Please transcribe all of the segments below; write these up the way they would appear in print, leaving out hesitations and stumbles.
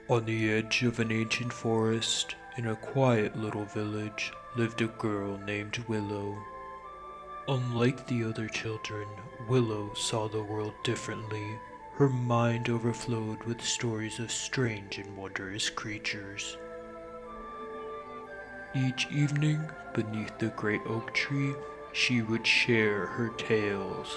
On the edge of an ancient forest, in a quiet little village, lived a girl named Willow. Unlike the other children, Willow saw the world differently. Her mind overflowed with stories of strange and wondrous creatures. Each evening, beneath the great oak tree, she would share her tales.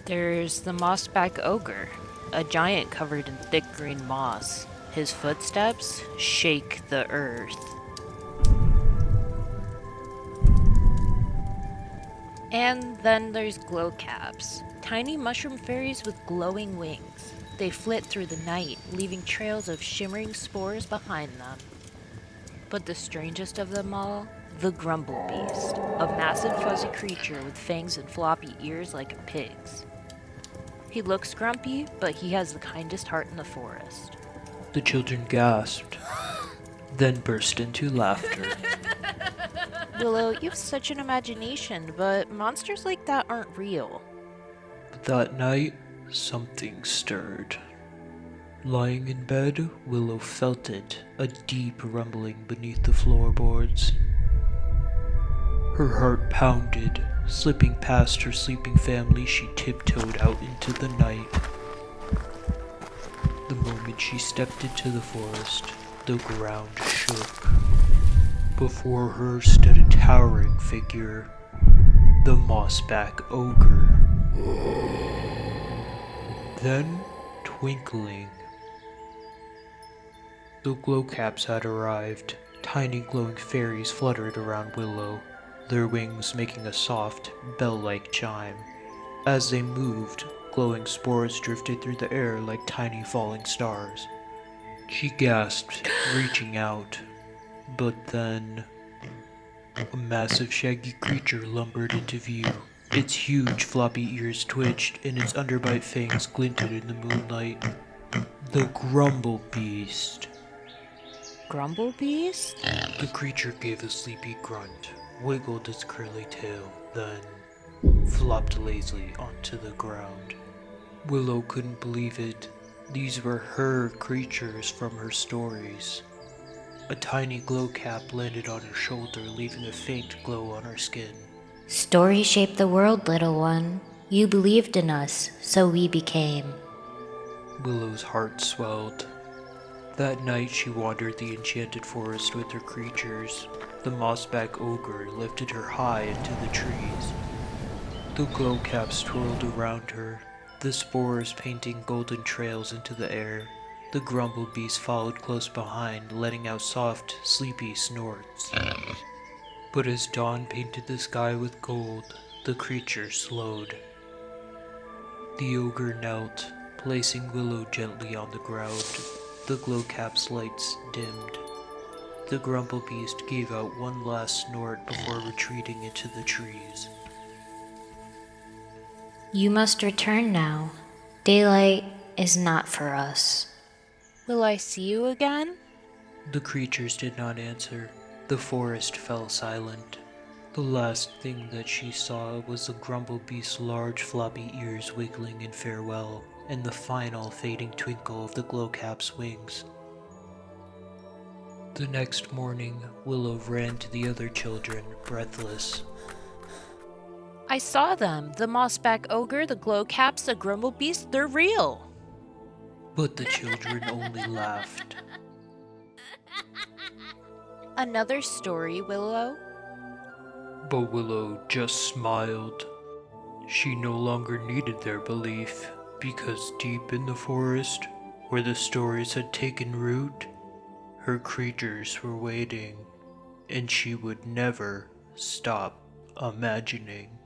There's the mossback ogre, a giant covered in thick green moss. His footsteps shake the earth. And then there's glowcaps, tiny mushroom fairies with glowing wings. They flit through the night, leaving trails of shimmering spores behind them. But the strangest of them all, the grumble beast, a massive fuzzy creature with fangs and floppy ears like a pig's. He looks grumpy, but he has the kindest heart in the forest. The children gasped, then burst into laughter. Willow, you have such an imagination, but monsters like that aren't real. But that night, something stirred. Lying in bed, Willow felt it, a deep rumbling beneath the floorboards. Her heart pounded. Slipping past her sleeping family, she tiptoed out into the night. The moment she stepped into the forest, the ground shook. Before her stood a towering figure, the mossback ogre. Then, twinkling, the glowcaps had arrived. Tiny glowing fairies fluttered around Willow, their wings making a soft, bell-like chime. As they moved, glowing spores drifted through the air like tiny falling stars. She gasped, reaching out, but then a massive shaggy creature lumbered into view. Its huge floppy ears twitched, and its underbite fangs glinted in the moonlight. The Grumble Beast. Grumble beast? The creature gave a sleepy grunt, wiggled its curly tail, then flopped lazily onto the ground. Willow couldn't believe it. These were her creatures from her stories. A tiny glow cap landed on her shoulder, leaving a faint glow on her skin. Stories shape the world, little one. You believed in us, so we became. Willow's heart swelled. That night she wandered the enchanted forest with her creatures. The mossback ogre lifted her high into the trees. The glow caps twirled around her, the spores painting golden trails into the air. The grumble beast followed close behind, letting out soft, sleepy snorts. But as dawn painted the sky with gold, the creature slowed. The ogre knelt, placing Willow gently on the ground. The glowcap's lights dimmed. The grumble beast gave out one last snort before retreating into the trees. You must return now. Daylight is not for us. Will I see you again? The creatures did not answer. The forest fell silent. The last thing that she saw was the grumble beast's large floppy ears wiggling in farewell, and the final fading twinkle of the glowcap's wings. The next morning, Willow ran to the other children, breathless. I saw them. The mossback ogre, the glowcaps, the grumble beast, they're real. But the children only laughed. Another story, Willow? But Willow just smiled. She no longer needed their belief, because deep in the forest, where the stories had taken root, her creatures were waiting, and she would never stop imagining.